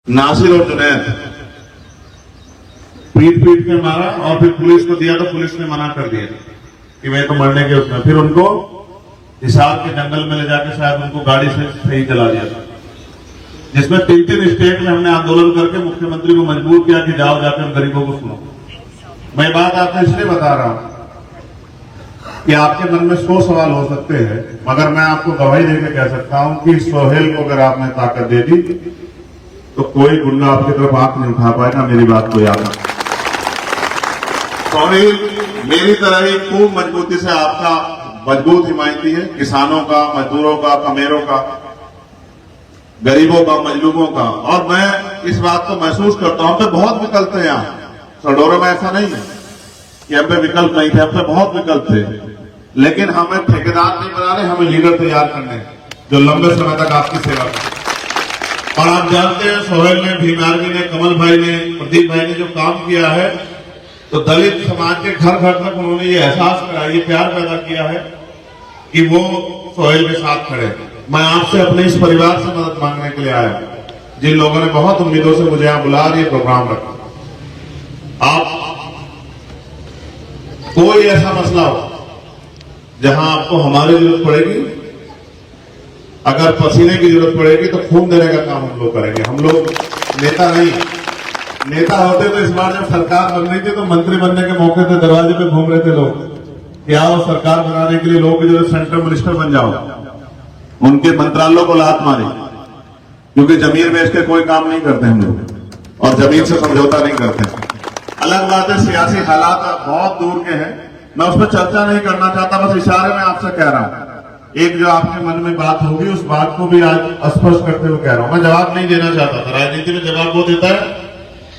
नासिर और जुनैद पीट पीट के मारा और फिर पुलिस को दिया तो पुलिस ने मना कर दिया कि मैं तो मरने के उसमें, फिर उनको हिसार के जंगल में ले जाके शायद उनको गाड़ी से सही चला दिया था, जिसमें 3 स्टेट में हमने आंदोलन करके मुख्यमंत्री को मजबूर किया कि जाओ जाकर गरीबों को सुनो। मैं बात आपको इसलिए बता रहा हूं कि आपके मन में 100 सवाल हो सकते हैं, मगर मैं आपको गवाही देकर कह सकता हूं कि सोहेल को अगर आपने ताकत दे दी तो कोई गुंडा आपकी तरफ आंख नहीं उठा पाएगा। मेरी बात को याद रखना। सोहेल मेरी तरह ही खूब मजबूती से आपका मजबूत हिमायती है, किसानों का, मजदूरों का, कमेरों का, गरीबों का, मजलूमों का। और मैं इस बात को महसूस करता हूं कि बहुत विकल्प है यहाँ सडोरे में। ऐसा नहीं है कि हम पे विकल्प नहीं थे, हम पे बहुत विकल्प थे, लेकिन हमें ठेकेदार नहीं बनाने, हमें लीडर तैयार करने जो लंबे समय तक आपकी सेवा करें। और आप जानते हैं सोहेल ने, भीमार्गी ने, कमल भाई ने, प्रदीप भाई ने जो काम किया है, तो दलित समाज के घर घर तक उन्होंने ये एहसास कराया, ये प्यार पैदा किया है कि वो सोहेल के साथ खड़े। मैं आपसे अपने इस परिवार से मदद मांगने के लिए आया, जिन लोगों ने बहुत उम्मीदों से मुझे यहां बुला ये प्रोग्राम रखा। आप कोई ऐसा मसला हो जहां आपको हमारी जरूरत पड़ेगी, अगर पसीने की जरूरत पड़ेगी तो खून देने का काम हम लोग करेंगे। हम लोग नेता नहीं, नेता होते तो इस बार जब सरकार बन रही थी तो मंत्री बनने के मौके पे दरवाजे पे घूम रहे थे लोग कि आओ सरकार बनाने के लिए लोगों की जरूरत, सेंट्रल मिनिस्टर बन जाओ। उनके मंत्रालयों को लात मारी, क्योंकि जमीन बेच के कोई काम नहीं करते हम लोग और जमीन से समझौता नहीं करते। अलग बात है सियासी हालात बहुत दूर के हैं, मैं उस पर चर्चा नहीं करना चाहता, बस इशारे में आपसे कह रहा हूं। एक जो आपके मन में बात होगी उस बात को भी आज स्पष्ट करते हुए कह रहा हूं। मैं जवाब नहीं देना चाहता था, राजनीति में जवाब वो देता है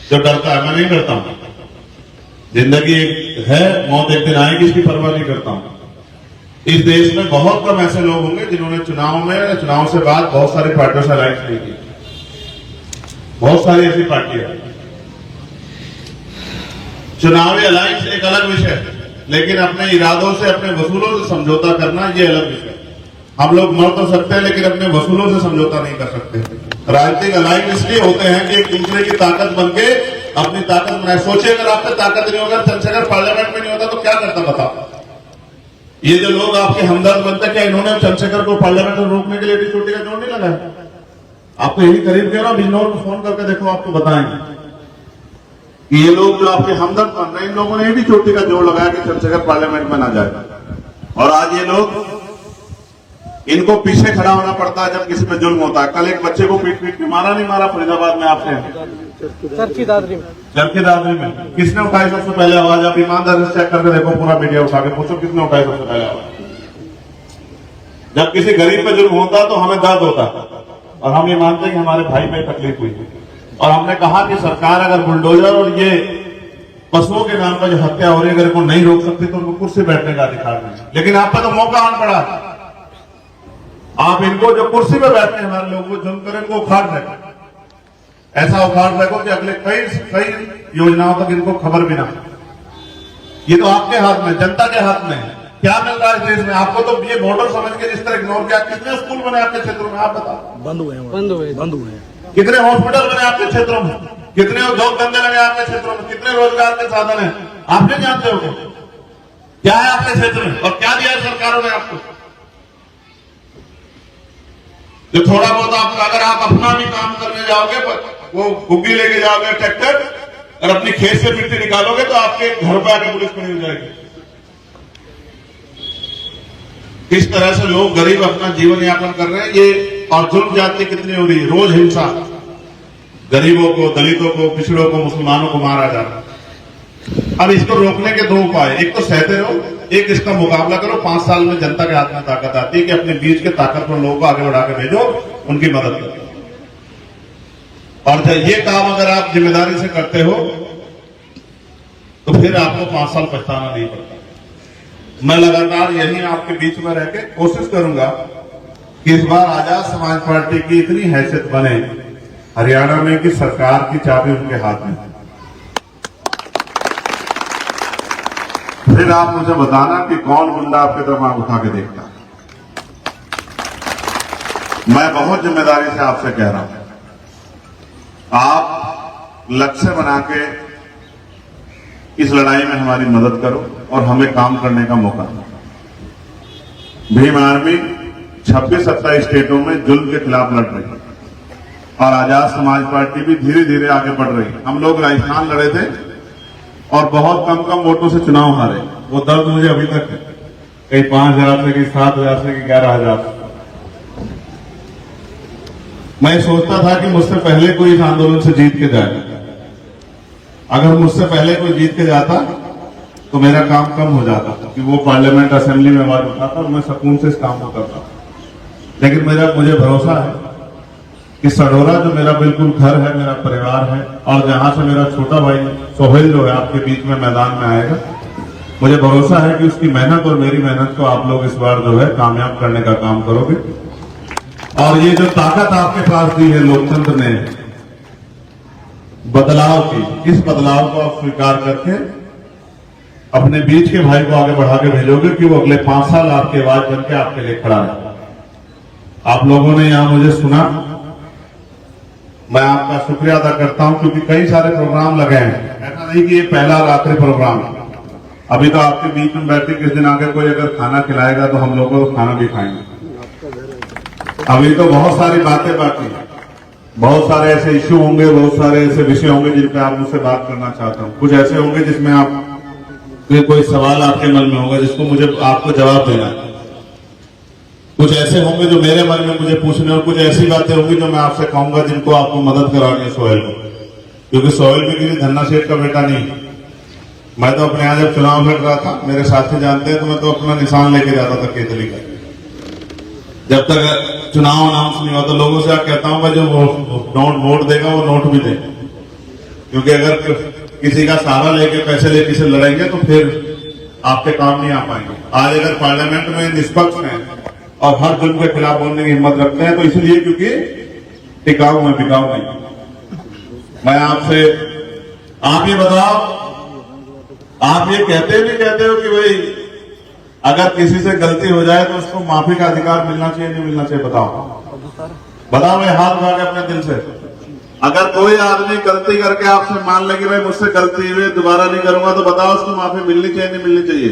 जो डरता है, मैं नहीं डरता हूं। जिंदगी एक है, मौत एक दिन आएगी, इसकी परवाह नहीं करता हूं। इस देश में बहुत कम ऐसे लोग होंगे जिन्होंने चुनाव से बाद बहुत सारी पार्टियों से अलायंस नहीं की। बहुत सारी ऐसी पार्टियां, चुनावी अलायंस एक अलग विषय है, लेकिन अपने इरादों से, अपने वसूलों से समझौता करना ये अलग विषय है। हम लोग मर तो सकते हैं लेकिन अपने वसूलों से समझौता नहीं कर सकते। राजनीतिक अलायंस इसलिए होते हैं कि एक दूसरे की ताकत बनके अपनी ताकत बनाए। सोचिए अगर आपकी ताकत नहीं होगा, चंद्रशेखर पार्लियामेंट में नहीं होता तो क्या करता बताओ? ये जो लोग आपके हमदर्द बनते, क्या इन्होंने चंद्रशेखर को पार्लियामेंट में रोकने के लिए भी चोटी का जोड़ नहीं लगाया? आपको यही करीब कह रहा हूं, बिजनौर को फोन करके देखो, आपको बताएंगे कि ये लोग जो आपके हमदर्द बन रहे हैं, इन लोगों ने भी चोटी का जोड़ लगाया कि चंद्रशेखर पार्लियामेंट में ना जाए। और आज ये लोग, इनको पीछे खड़ा होना पड़ता है जब किसी पे जुल्म होता है। कल एक बच्चे को पीट पीट के मारा नहीं मारा फरीदाबाद में आपने? चरखी दादरी में किसने उठाई सबसे पहले आवाज? आप ईमानदारी से चेक करके देखो, पूरा मीडिया उठा के पूछो किसने उठाई सबसे पहले आवाज। जब किसी गरीब पे जुल्म होता तो हमें दर्द होता और हम ये मानते हैं कि हमारे भाई पे तकलीफ हुई। और हमने कहा कि सरकार अगर बुलडोजर और ये पशुओं के नाम पर जो हत्या हो रही है अगर इनको नहीं रोक सकती तो उनको कुर्सी बैठने का अधिकार नहीं। लेकिन आप पे तो मौका आन पड़ा, आप इनको जो कुर्सी पे बैठते हैं हमारे लोगों को जुल्म करें, इनको उखाड़ रखो, ऐसा उखाड़ रखो कि अगले कई योजनाओं तक इनको खबर भी ना। ये तो आपके हाथ में, जनता के हाथ में है। क्या मिल रहा है इस देश में? आपको तो ये मॉडल समझ के जिस तरह इग्नोर किया। कितने स्कूल बने आपके क्षेत्रों में? आप बताओ। बंद हुए। कितने हॉस्पिटल बने आपके क्षेत्रों में? कितने उद्योग धंधे लगे आपके क्षेत्रों में? कितने रोजगार के साधन है? आप नहीं जानते हो क्या है आपके क्षेत्र में और क्या दिया है सरकारों ने आपको? जो थोड़ा बहुत आपका, अगर आप अपना भी काम करने जाओगे, वो गुग्गी लेके जाओगे ट्रैक्टर और अपनी खेत से मिट्टी निकालोगे तो आपके घर पर आके पुलिस खड़ी हो जाएगी। किस तरह से लोग गरीब अपना जीवन यापन कर रहे हैं ये, और जुल्म जाति कितनी हो रही है। रोज हिंसा, गरीबों को, दलितों को, पिछड़ों को, मुसलमानों को मारा जा रहा है। अब इसको रोकने के 2 उपाय, एक तो सहते रहो, एक इसका मुकाबला करो। 5 साल में जनता के हाथ में ताकत आती है कि अपने बीच के ताकतवर लोगों को आगे बढ़ा के भेजो, उनकी मदद करो। और ये काम अगर आप जिम्मेदारी से करते हो तो फिर आपको 5 साल पछताना नहीं पड़ता। मैं लगातार यही आपके बीच में रह के कोशिश करूंगा कि इस बार आजाद समाज पार्टी की इतनी हैसियत बने हरियाणा में कि सरकार की चाबी उनके हाथ में। फिर आप मुझे बताना कि कौन गुंडा आपके तरफ आंख उठा के देखता। मैं बहुत जिम्मेदारी से आपसे कह रहा हूं आप लक्ष्य बना के इस लड़ाई में हमारी मदद करो और हमें काम करने का मौका दो। भीम आर्मी 26-27 स्टेटों में जुल्म के खिलाफ लड़ रही है और आजाद समाज पार्टी भी धीरे धीरे आगे बढ़ रही है। हम लोग राजस्थान लड़े थे और बहुत कम वोटों से चुनाव हारे। वो दर्द मुझे अभी तक है, कहीं 5,000 से, कहीं 7,000 से, कहीं 11,000। मैं सोचता था कि मुझसे पहले कोई इस आंदोलन से जीत के जाए। अगर मुझसे पहले कोई जीत के जाता तो मेरा काम कम हो जाता कि वो पार्लियामेंट असेंबली में आवाज उठाता और मैं सुकून से इस काम को करता। लेकिन मुझे भरोसा है कि सढौरा जो मेरा बिल्कुल घर है, मेरा परिवार है, और जहां से मेरा छोटा भाई सोहेल जो है आपके बीच में मैदान में आएगा, मुझे भरोसा है कि उसकी मेहनत और मेरी मेहनत को आप लोग इस बार जो है कामयाब करने का काम करोगे। और ये जो ताकत आपके पास दी है लोकतंत्र ने बदलाव की, इस बदलाव को आप स्वीकार करके अपने बीच के भाई को आगे बढ़ा के भेजोगे कि वो अगले 5 साल आपकी आवाज बन के आपके लिए खड़ा है। आप लोगों ने यहां मुझे सुना, मैं आपका शुक्रिया अदा करता हूं, क्योंकि कई सारे प्रोग्राम लगे हैं। ऐसा नहीं कि ये पहला और आखिरी प्रोग्राम है। अभी तो आपके बीच में बैठ के किस दिन आगे कोई अगर खाना खिलाएगा तो हम लोग को खाना भी खाएंगे। अभी तो बहुत सारी बातें बाकी हैं, बहुत सारे ऐसे इश्यू होंगे, बहुत सारे ऐसे विषय होंगे जिन पे आप मुझसे बात करना चाहता हूं। कुछ ऐसे होंगे जिसमें आप कोई सवाल आपके मन में होगा जिसको मुझे आपको जवाब देना है। कुछ ऐसे होंगे जो मेरे मन में मुझे पूछने, और कुछ ऐसी बातें होंगी जो मैं आपसे कहूंगा जिनको आपको मदद करानी है सोहेल को, क्योंकि सोहेल भी किसी धन्ना सेठ का बेटा नहीं। मैं तो अपने यहाँ जब चुनाव लड़ रहा था, मेरे साथी जानते हैं, तो मैं तो अपना निशान लेके जाता था केतली का। जब तक चुनाव अनाउंस नहीं हुआ तो लोगों से कहता हूं जो वोट देगा वो नोट भी दे, क्योंकि अगर किसी का सहारा लेके पैसे लेके से लड़ेंगे तो फिर आपके काम नहीं आ पाएंगे। आज अगर पार्लियामेंट में निष्पक्ष हैं और हर जुल्म के खिलाफ बोलने की हिम्मत रखते हैं तो इसलिए क्योंकि टिकाऊ है, बिकाऊ नहीं। मैं आपसे, आप ये बताओ, आप ये कहते हो कि भाई अगर किसी से गलती हो जाए तो उसको माफी का अधिकार मिलना चाहिए, नहीं मिलना चाहिए? बताओ भाई, हाथ उठा के अपने दिल से। अगर कोई आदमी गलती करके आपसे मान ले कि भाई मुझसे गलती हुई, दोबारा नहीं करूंगा, तो बताओ उसको माफी मिलनी चाहिए, नहीं मिलनी चाहिए?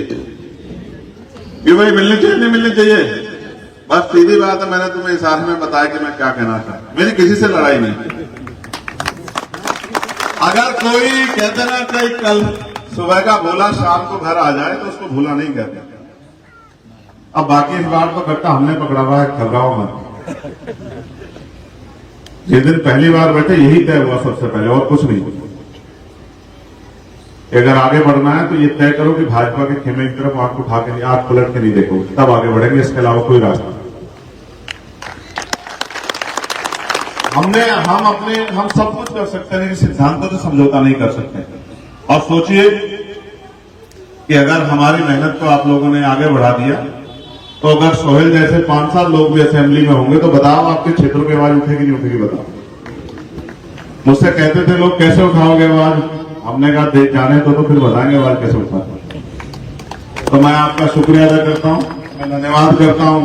क्यों भाई, मिलनी चाहिए, नहीं मिलनी चाहिए? बस सीधी बात है। मैंने तुम्हें इशारे में बताया कि मैं क्या कहना चाहता। मेरी किसी से लड़ाई नहीं। अगर कोई कहते ना कि कल सुबह का भूला शाम को घर आ जाए तो उसको भूला नहीं कहते। अब बाकी इस बार तो गट्टा हमने पकड़ा हुआ है, घबराओ मत। जिस दिन पहली बार बैठे यही तय हुआ सबसे पहले, और कुछ नहीं। अगर आगे बढ़ना है तो ये तय करो कि भाजपा के खेमे की तरफ आंख उठा के नहीं, आंख पलट के नहीं देखो, तब आगे बढ़ेंगे। इसके अलावा कोई रास्ता हम सब कुछ कर सकते हैं, लेकिन सिद्धांतों से समझौता नहीं कर सकते। और सोचिए कि अगर हमारी मेहनत को आप लोगों ने आगे बढ़ा दिया तो अगर सोहेल जैसे 5 साल लोग भी असेंबली में होंगे तो बताओ आपके क्षेत्रों की आवाज उठेगी नहीं उठेगी? बताओ। मुझसे कहते थे लोग कैसे उठाओगे आवाज? हमने कहा देख जाने तो फिर बताएंगे आवाज कैसे उठाते। तो मैं आपका शुक्रिया अदा करता हूं, मैं धन्यवाद करता हूं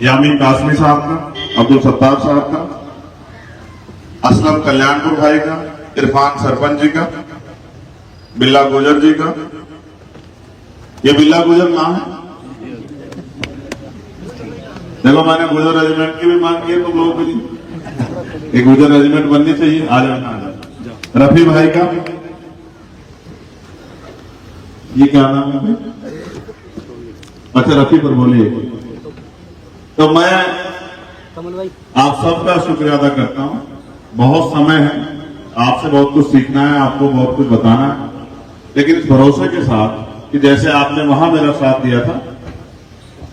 यामीन कासमी साहब का, अब्दुल सत्तार साहब का, असलम कल्याणपुर भाई का, इरफान सरपंच जी का, बिल्ला गुजर जी का। ये बिल्ला गुजर नाम है। देखो, मैंने गुजर रेजिमेंट की भी मांग की है, तुम लोगों के लिए एक गुजर रेजिमेंट बननी चाहिए। आ जाओ। रफी भाई का, ये क्या नाम है भाई? अच्छा, रफी पर बोलिए। तो मैं आप सबका शुक्रिया अदा करता हूं। बहुत समय है, आपसे बहुत कुछ सीखना है, आपको बहुत कुछ बताना है, लेकिन इस भरोसे के साथ कि जैसे आपने वहां मेरा साथ दिया था,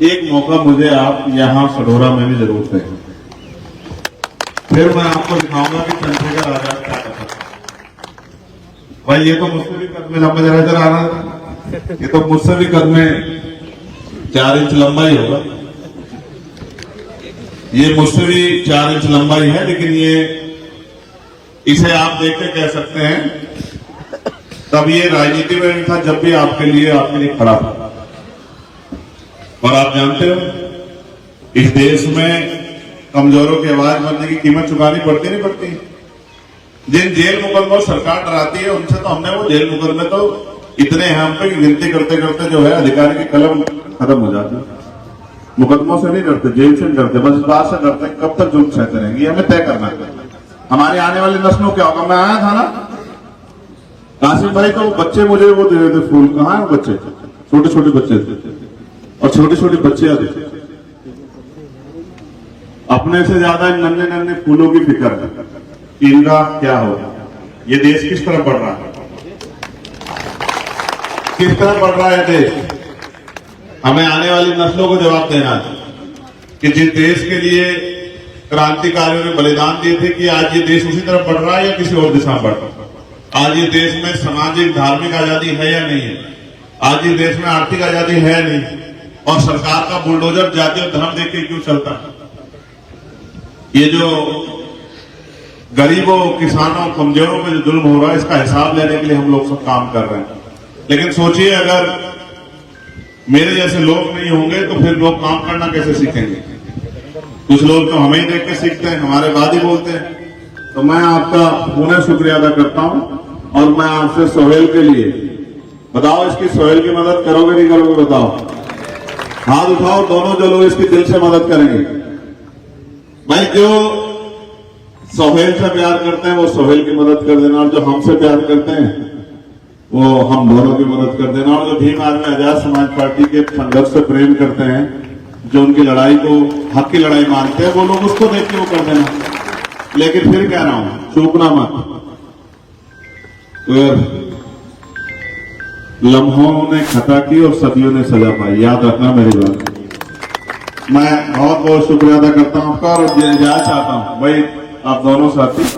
एक मौका मुझे आप यहां सढौरा में भी जरूर दें। फिर मैं आपको दिखाऊंगा कि चंद्रशेखर आजाद क्या करता था। भाई, ये तो मुझसे भी कद में लंबा जरा आ रहा था, ये तो मुझसे भी कद में 4 इंच लंबा ही होगा। ये मुझसे भी 4 इंच लंबा ही है, लेकिन इसे आप देख के कह सकते हैं तब ये राजनीति में नहीं था जब भी आपके लिए खड़ा था। और आप जानते हो, इस देश में कमजोरों की आवाज बनने की कीमत चुकानी पड़ती नहीं पड़ती? जिन जेल मुकदमों सरकार डराती है उनसे तो हमने वो जेल मुकदमे तो इतने हैं हम पे कि गिनती करते करते जो है अधिकारी की कलम खत्म हो जाती है। मुकदमों से नहीं डरते, जेल से नहीं डरते, बस इस बात से डरते कब तक जुल्म सहते रहेंगे। ये हमें तय करना है हमारी आने वाली नस्लों क्या होगा। मैं आया था ना कासिम भाई, तो बच्चे मुझे वो दे रहे थे फूल। कहाँ है बच्चे? छोटे छोटे बच्चे थे और छोटी छोटी बच्चियां थी। अपने से ज्यादा इन नन्हे नन्हे फूलों की फिक्र है कि इनका क्या होगा, ये देश किस तरह बढ़ रहा है, किस तरह बढ़ रहा है देश। हमें आने वाली नस्लों को जवाब देना है कि जिस देश के लिए क्रांतिकारियों ने बलिदान दिए थे कि आज ये देश उसी तरफ बढ़ रहा है या किसी और दिशा में बढ़ रहा है। आज ये देश में सामाजिक धार्मिक आजादी है या नहीं है, आज ये देश में आर्थिक आजादी है नहीं, और सरकार का बुलडोजर जाति और धर्म देख के क्यों चलता है। ये जो गरीबों, किसानों, कमजोरों पे जो जुल्म हो रहा है इसका हिसाब लेने के लिए हम लोग सब काम कर रहे हैं। लेकिन सोचिए अगर मेरे जैसे लोग नहीं होंगे तो फिर लोग काम करना कैसे सीखेंगे। कुछ लोग तो हमें ही देख के सीखते हैं, हमारे बाद ही बोलते हैं। तो मैं आपका पुनः शुक्रिया अदा करता हूं और मैं आपसे सोहेल के लिए बताओ, इसकी सोहेल की मदद करोगे नहीं करोगे बताओ? हाथ उठाओ दोनों जो लोग इसकी दिल से मदद करेंगे। भाई जो सोहेल से प्यार करते हैं वो सोहेल की मदद कर देना, और जो हमसे प्यार करते हैं वो हम दोनों की मदद कर देना, और जो भीम आर्मी आजाद समाज पार्टी के संघर्ष से प्रेम करते हैं, जो उनकी लड़ाई को हक की लड़ाई मानते हैं, वो लोग उसको देख के वो कर देना। लेकिन फिर कह रहा हूं चूकना मत। लम्हों ने खता की और सदियों ने सजा पाई, याद रखना मेरी बात। मैं बहुत बहुत शुक्रिया अदा करता हूं आपका और जाना चाहता हूं भाई आप दोनों साथी।